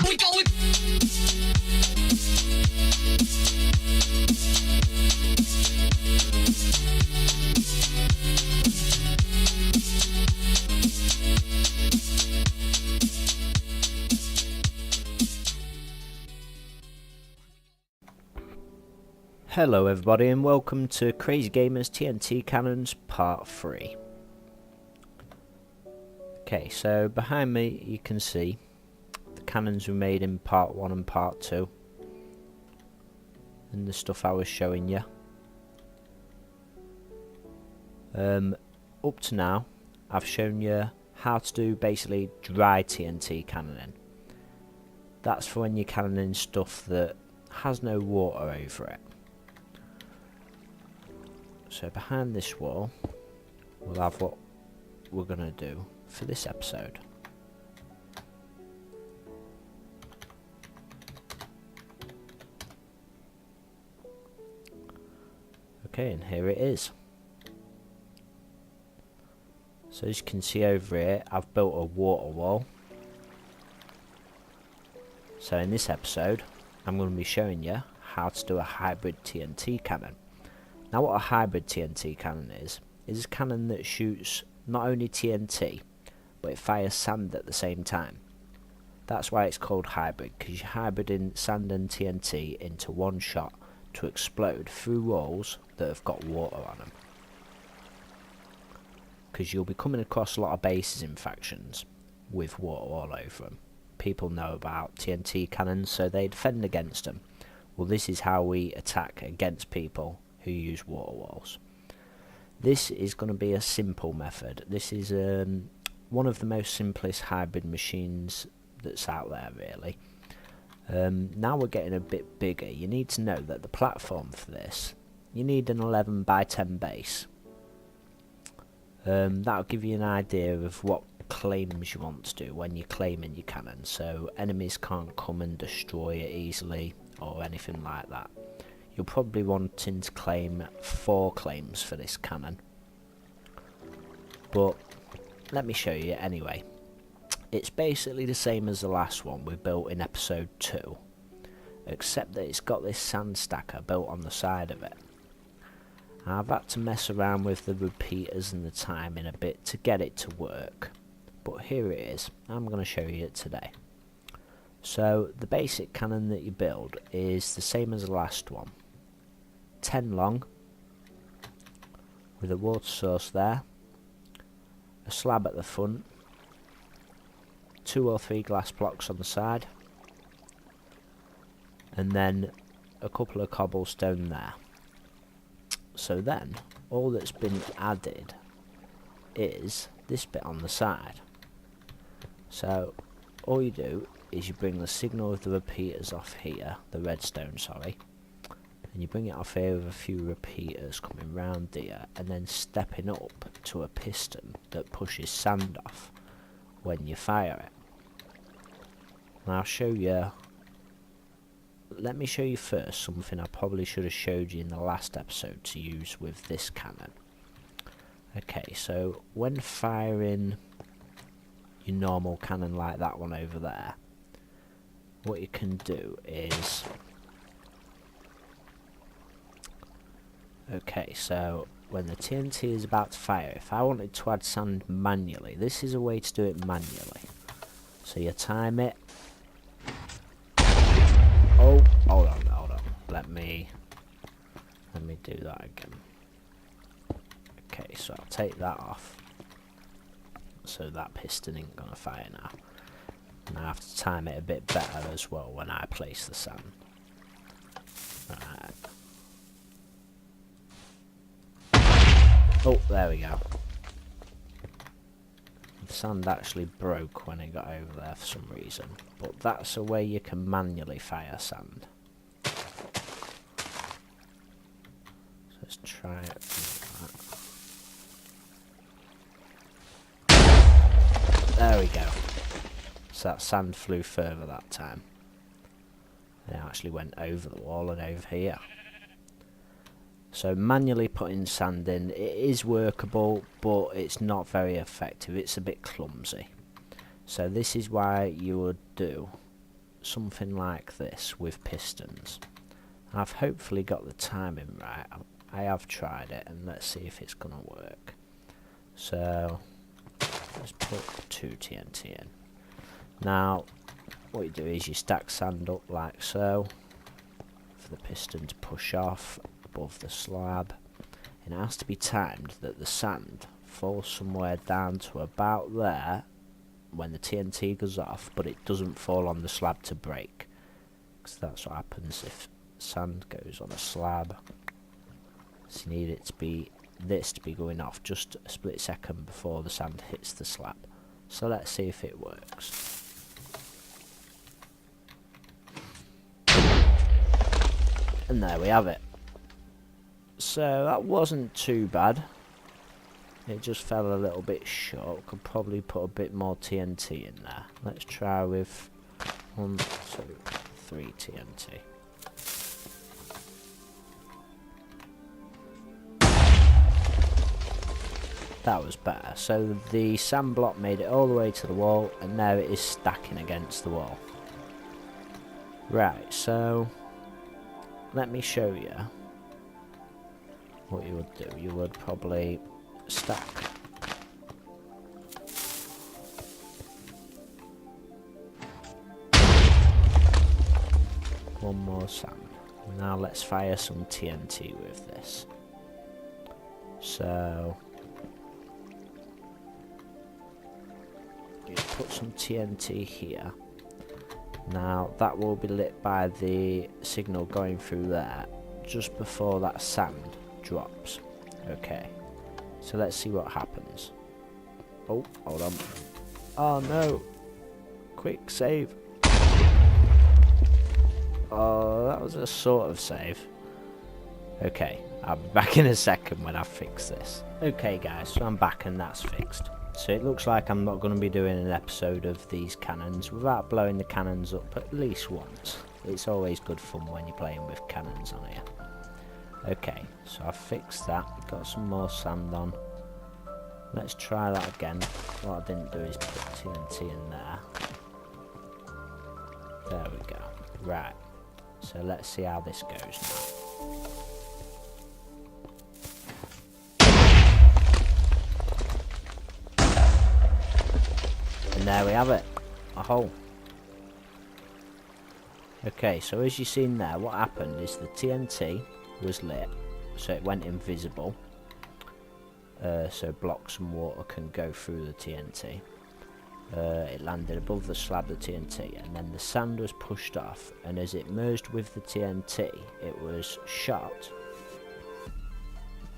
we going? Hello everybody and welcome to Crazy Gamers TNT Cannons Part 3. Okay, so behind me you can see the cannons were made in Part 1 and Part 2. And the stuff I was showing you. Up to now, I've shown you how to do basically dry TNT cannoning. That's for when you're cannoning stuff that has no water over it. So behind this wall, we'll have what we're going to do for this episode. Okay, and here it is. So as you can see over here, I've built a water wall. So in this episode, I'm going to be showing you how to do a hybrid TNT cannon. Now what a hybrid TNT cannon is a cannon that shoots not only TNT, but it fires sand at the same time. That's why it's called hybrid, because you're hybriding sand and TNT into one shot to explode through walls that have got water on them. Because you'll be coming across a lot of bases in factions with water all over them. People know about TNT cannons, so they defend against them. Well, this is how we attack against people who use water walls. This is going to be a simple method. This is one of the most simplest hybrid machines that's out there, really. Now we're getting a bit bigger. You need to know that the platform for this, you need an 11 by 10 base. That'll give you an idea of what claims you want to do when you're claiming your cannon, so enemies can't come and destroy it easily or anything like that. You'll probably wanting to claim 4 claims for this cannon. But let me show you anyway. It's basically the same as the last one we built in episode 2. Except that it's got this sand stacker built on the side of it. I've had to mess around with the repeaters and the timing a bit to get it to work. But here it is. I'm going to show you it today. So the basic cannon that you build is the same as the last one. 10 long, with a water source there, a slab at the front, 2 or 3 glass blocks on the side, and then a couple of cobblestone there. So then, all that's been added is this bit on the side. So, all you do is you bring the signal of the repeaters off here, the redstone, sorry, and you bring it off here with a few repeaters coming round here, and then stepping up to a piston that pushes sand off when you fire it. And I'll show you, let me show you first something I probably should have showed you in the last episode to use with this cannon. Okay, so when firing your normal cannon like that one over there, what you can do is, okay, so when the TNT is about to fire, if I wanted to add sand manually, this is a way to do it manually. So you time it. Oh, hold on. Let me do that again. Okay, so I'll take that off. So that piston ain't gonna fire now. And I have to time it a bit better as well when I place the sand. Right. Oh, there we go. The sand actually broke when it got over there for some reason. But that's a way you can manually fire sand. So let's try it like that. There we go. So that sand flew further that time. And it actually went over the wall and over here. So manually putting sand in, it is workable, but it's not very effective. It's a bit clumsy. So this is why you would do something like this with pistons. I've hopefully got the timing right. I have tried it, and let's see if it's gonna work. So let's put 2 TNT in. Now what you do is you stack sand up like so for the piston to push off above the slab, and it has to be timed that the sand falls somewhere down to about there when the TNT goes off, but it doesn't fall on the slab to break, because that's what happens if sand goes on a slab. So you need it to be this to be going off just a split second before the sand hits the slab. So let's see if it works. And there we have it. So that wasn't too bad. It just fell a little bit short. Could probably put a bit more TNT in there. Let's try with 1, 2, 3 TNT. That was better. So the sand block made it all the way to the wall, and now it is stacking against the wall. Right, so let me show you what you would do. You would probably stack one more sand. Now let's fire some TNT with this. So you put some TNT here. Now that will be lit by the signal going through there just before that sand drops. Okay, so let's see what happens. Oh, hold on. Oh no! Quick save! Oh, that was a sort of save. Okay, I'll be back in a second when I fix this. Okay guys, so I'm back and that's fixed. So it looks like I'm not going to be doing an episode of these cannons without blowing the cannons up at least once. It's always good fun when you're playing with cannons on here. Okay, so I've fixed that, got some more sand on. Let's try that again. What I didn't do is put TNT in there. There we go. Right, so let's see how this goes now. And there we have it, a hole. Okay, so as you've seen there, what happened is the TNT was lit, so it went invisible, so blocks and water can go through the TNT. It landed above the slab of the TNT, and then the sand was pushed off, and as it merged with the TNT, it was shot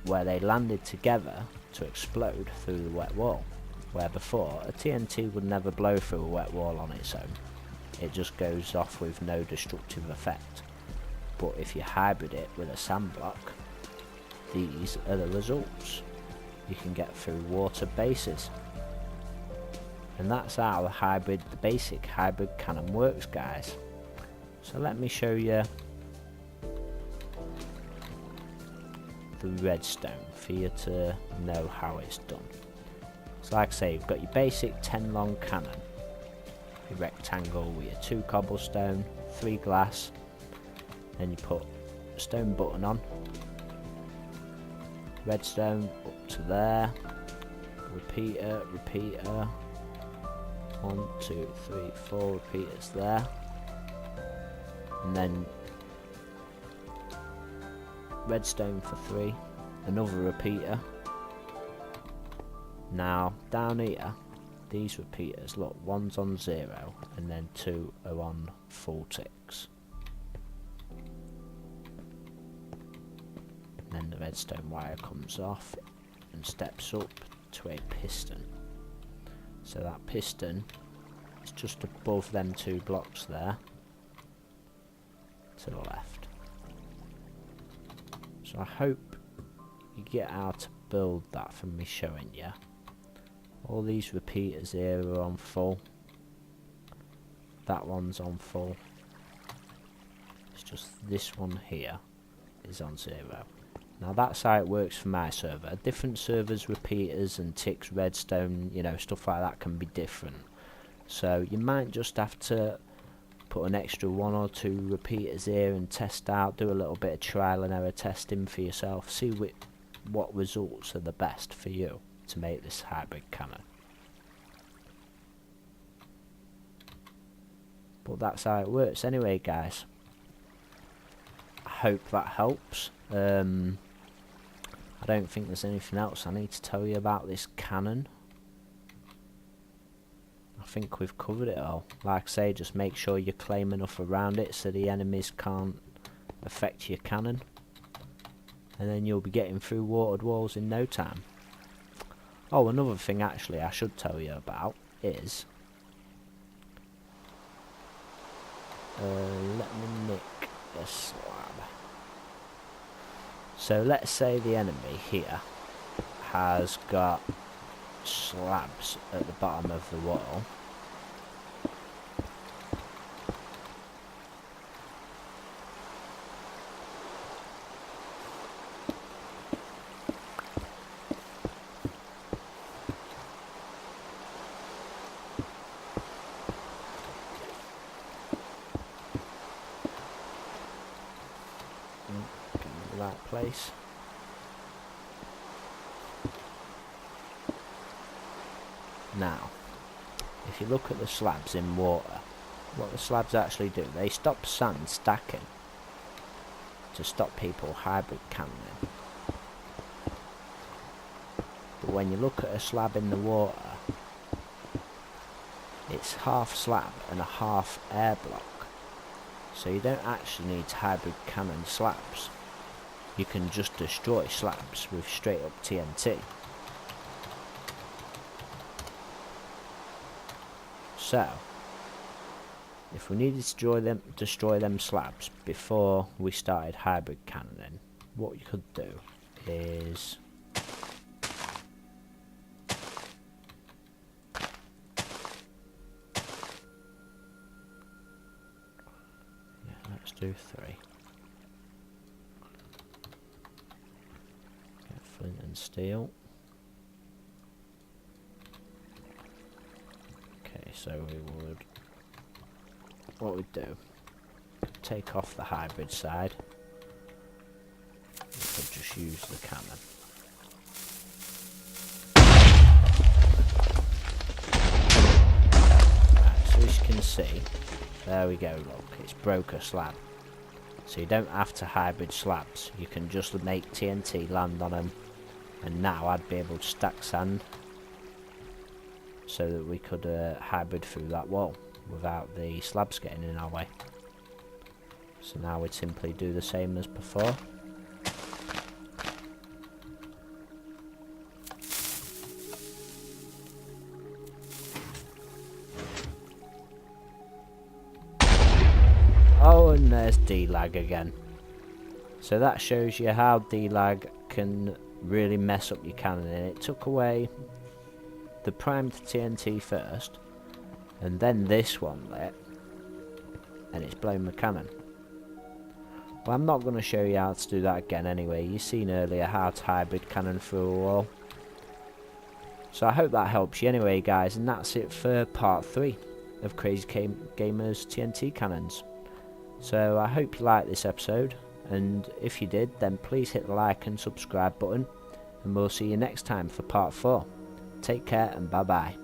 where they landed together to explode through the wet wall. Where before, a TNT would never blow through a wet wall on its own. It just goes off with no destructive effect. But if you hybrid it with a sand block, these are the results. You can get through water bases. And that's how the basic hybrid cannon works, guys. So let me show you the redstone for you to know how it's done. So like I say, you've got your basic 10 long cannon, your rectangle with your 2 cobblestone, 3 glass, then you put a stone button on, redstone up to there, repeater, 1, 2, 3, 4 repeaters there, and then redstone for 3, another repeater. Now down here, these repeaters, look, one's on 0 and then 2 are on full ticks. And then the redstone wire comes off and steps up to a piston. So that piston is just above them 2 blocks there to the left. So I hope you get how to build that from me showing you. All these repeaters here are on full. That one's on full. It's just this one here is on 0. Now that's how it works for my server. Different servers, repeaters and ticks, redstone, you know, stuff like that can be different. So you might just have to put an extra 1 or 2 repeaters here and test out, do a little bit of trial and error testing for yourself, see what results are the best for you to make this hybrid cannon. But that's how it works anyway, guys. I hope that helps. I don't think there's anything else I need to tell you about this cannon. I think we've covered it all. Like I say, just make sure you claim enough around it so the enemies can't affect your cannon. And then you'll be getting through watered walls in no time. Oh, another thing actually I should tell you about is... let me nick a slab. So let's say the enemy here has got slabs at the bottom of the wall. Right place. Now, if you look at the slabs in water, what the slabs actually do, they stop sand stacking to stop people hybrid cannoning. But when you look at a slab in the water, it's half slab and a half air block, so you don't actually need to hybrid cannon slabs. You can just destroy slabs with straight up TNT. So, if we needed to destroy them slabs before we started hybrid cannoning, what you could do is... yeah, let's do 3. Get flint and steel. Okay, so what we'd do, take off the hybrid side, we could just use the cannon. Right, so as you can see, there we go, look, it's broke a slab. So you don't have to hybrid slabs, you can just make TNT land on them, and now I'd be able to stack sand so that we could hybrid through that wall without the slabs getting in our way. So now we'd simply do the same as before. Oh, and there's D-lag again. So that shows you how D-lag can really mess up your cannon, and it took away the primed TNT first, and then this one lit, and it's blown my cannon. Well, I'm not going to show you how to do that again anyway. You seen earlier how to hybrid cannon through a wall. So I hope that helps you anyway, guys, and that's it for part 3 of Crazy Gamer's TNT cannons. So I hope you liked this episode, and if you did, then please hit the like and subscribe button, and we'll see you next time for part 4. Take care and bye bye.